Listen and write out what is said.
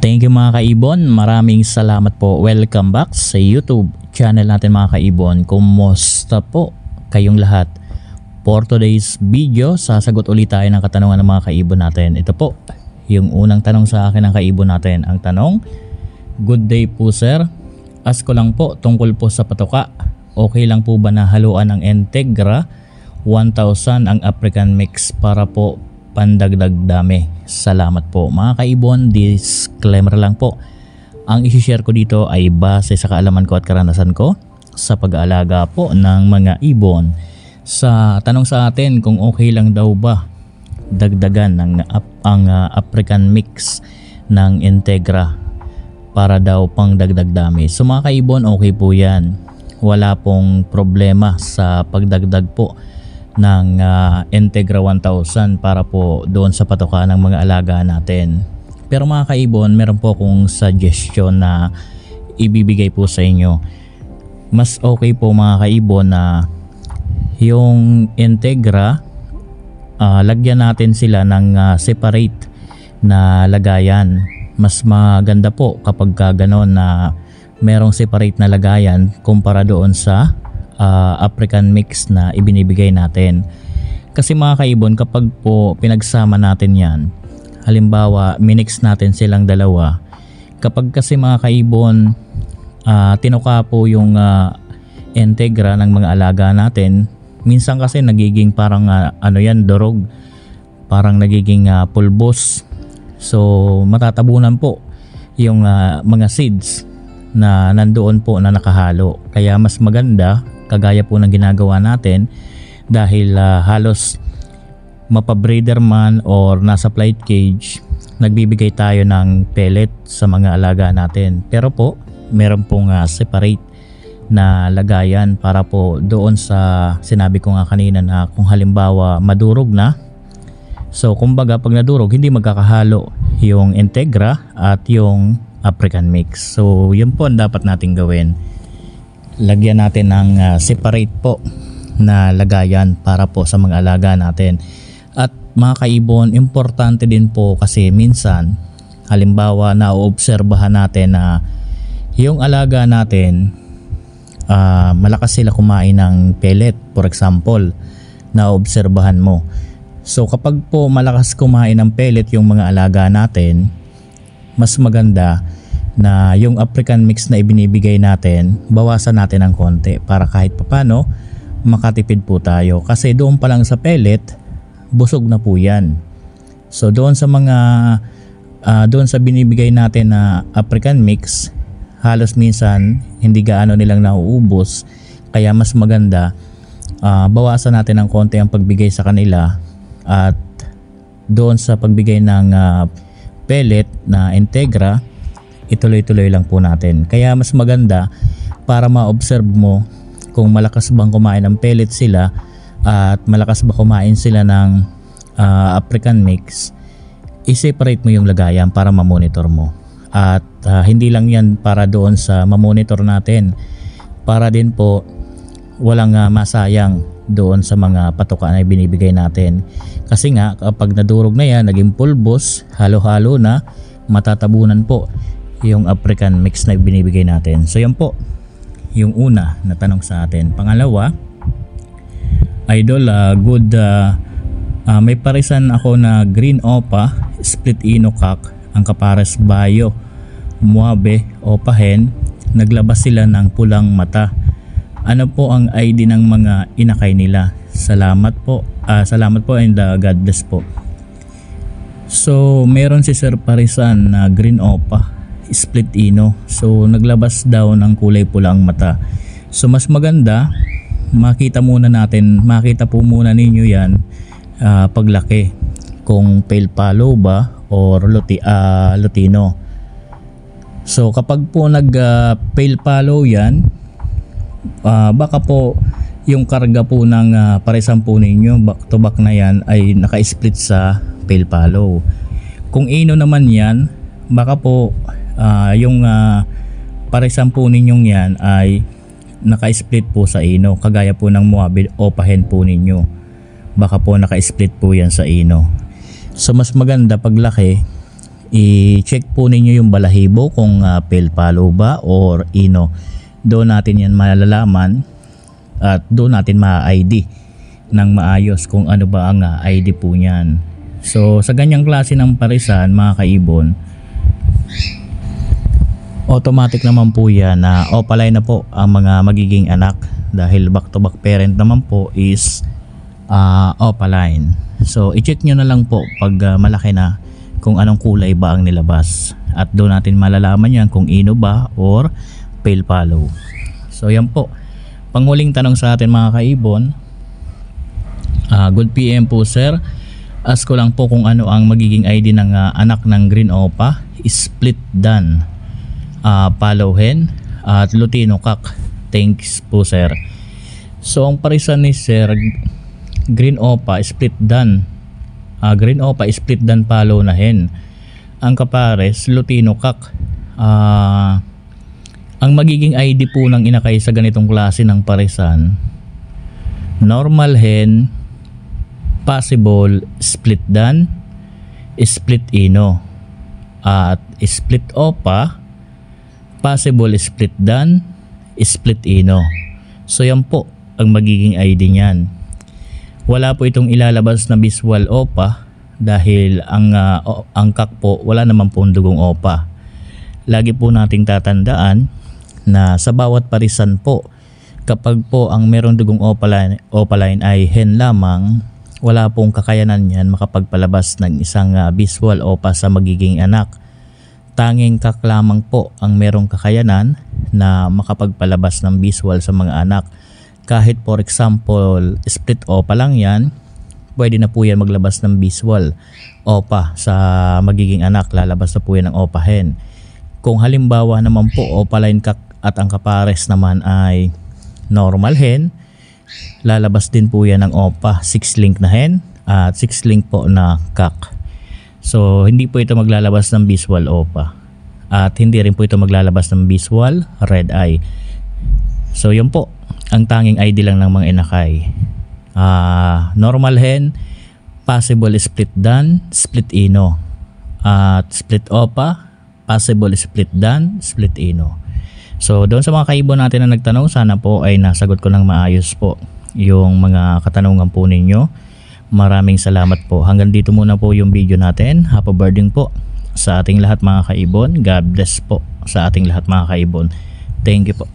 Thank you mga kaibon, maraming salamat po. Welcome back sa YouTube channel natin mga kaibon. Kumusta po kayong lahat? For today's video, sasagot ulit tayo ng katanungan ng mga kaibon natin. Ito po, yung unang tanong sa akin ng kaibon natin. Ang tanong, good day po sir. Ask ko lang po tungkol po sa patoka. Okay lang po ba na haluan ng Integra 1000 ang African mix para po pandagdag dami? Salamat po mga kaibon. Disclaimer lang po, ang isi-share ko dito ay base sa kaalaman ko at karanasan ko sa pag-aalaga po ng mga ibon. Sa tanong sa atin kung okay lang daw ba dagdagan ang African mix ng Integra para daw pang dagdag dami. So mga kaibon, okay po yan. Wala pong problema sa pagdagdag po ng Integra 1000 para po doon sa patoka ng mga alaga natin. Pero mga kaibon, meron po akong suggestion na ibibigay po sa inyo. Mas okay po mga kaibon na yung Integra, lagyan natin sila ng separate na lagayan. Mas maganda po kapag gano'n na merong separate na lagayan kumpara doon sa African mix na ibinibigay natin. Kasi mga kaibon, kapag po pinagsama natin yan, halimbawa minix natin silang dalawa, kapag kasi mga kaibon tinuka po yung Integra ng mga alaga natin, minsan kasi nagiging parang durog, parang nagiging pulbos. So matatabunan po yung mga seeds na nandoon po na nakahalo. Kaya mas maganda, kagaya po ng ginagawa natin, dahil halos mapabreeder man or nasa flight cage, nagbibigay tayo ng pellet sa mga alaga natin. Pero po meron pong separate na lagayan para po doon sa sinabi ko nga kanina na kung halimbawa madurog na, so kumbaga pag nadurog hindi magkakahalo yung Integra at yung African mix. So yun po ang dapat natin gawin. Lagyan natin ng separate po na lagayan para po sa mga alaga natin. At mga kaibon, importante din po kasi minsan halimbawa naoobserbahan natin na yung alaga natin malakas sila kumain ng pellet, for example, naoobserbahan mo. So kapag po malakas kumain ng pellet yung mga alaga natin, mas maganda na yung African mix na ibinibigay natin, bawasan natin ng konti para kahit papano makatipid po tayo. Kasi doon pa lang sa pellet, busog na po yan. So doon sa mga doon sa binibigay natin na African mix, halos minsan hindi gaano nilang nauubos. Kaya mas maganda bawasan natin ng konti ang pagbigay sa kanila, at doon sa pagbigay ng pellet na Integra, ituloy-tuloy lang po natin. Kaya mas maganda para ma-observe mo kung malakas bang kumain ng pellet sila at malakas ba kumain sila ng African mix, i-separate mo yung lagayan para ma-monitor mo. At hindi lang yan para doon sa ma-monitor natin, para din po walang masayang doon sa mga patoka na binibigay natin. Kasi nga kapag nadurog na yan, naging pulbos, halo-halo na, matatabunan po yung African mix na binibigay natin. So yan po yung una na tanong sa atin. Pangalawa, idol, may parisan ako na green opa, split ino cock, ang kapares bayo, muabe opa hen, naglabas sila ng pulang mata. Ano po ang ID ng mga inakay nila? Salamat po. Salamat po and God bless po. So meron si Sir Parisan na green opa, split ino. So naglabas daw ng kulay pulang mata. So mas maganda makita po muna ninyo yan paglaki, kung pale palo ba or Lutino. So kapag po pale palo yan, baka po yung karga po ng parisan po ninyo back to back na yan ay naka-split sa pale palo. Kung ino naman yan, baka po yung parisan po ninyong yan ay naka-split po sa ino, kagaya po ng Moabe o pahen po ninyo, baka po naka-split po yan sa ino. So mas maganda paglaki i-check po ninyo yung balahibo kung pale follow ba or ino. Doon natin yan malalaman at doon natin ma-ID ng maayos kung ano ba ang ID po niyan. So sa ganyang klase ng parisan mga kaibon, automatic naman po yan na opaline na po ang mga magiging anak dahil back to back parent naman po is opaline. So i-check nyo na lang po pag malaki na kung anong kulay ba ang nilabas at doon natin malalaman yan kung ino ba or pale follow. So yan po, panghuling tanong sa atin mga kaibon. Good PM po sir, ask ko lang po kung ano ang magiging ID ng anak ng green opa, split dan, follow hen at Lutino cock. Thanks po sir. So ang parisan ni sir, green opa split dan, green opa split dan follow na hen. Ang kapares Lutino cock. Ang magiging ID po ng inakay sa ganitong klase ng parisan, normal hen, possible split dan, split ino, at split opa, possible split dan, split ino. So yan po ang magiging ID niyan. Wala po itong ilalabas na visual opa dahil ang kak po wala naman pong dugong opa. Lagi po nating tatandaan na sa bawat parisan po, kapag po ang merong dugong opaline ay hen lamang, wala pong kakayanan yan makapagpalabas ng isang visual opa sa magiging anak. Tanging kak lamang po ang merong kakayanan na makapagpalabas ng visual sa mga anak. Kahit for example split opa lang yan, pwede na po yan maglabas ng visual opa sa magiging anak, lalabas na po yan ng opa hen. Kung halimbawa naman po opaline kak at ang kapares naman ay normal hen, lalabas din po yan ng opa 6 link na hen at 6 link po na kak. So hindi po ito maglalabas ng visual opa at hindi rin po ito maglalabas ng visual red eye. So yun po ang tanging ID lang ng mga inakay. Normal hen, possible split dan, split ino, at split opa, possible split dan, split ino. So doon sa mga kaibon natin na nagtanong, sana po ay nasagot ko ng maayos po yung mga katanungan po ninyo. Maraming salamat po. Hanggang dito muna po yung video natin. Happy birthday po sa ating lahat mga kaibon. God bless po sa ating lahat mga kaibon. Thank you po.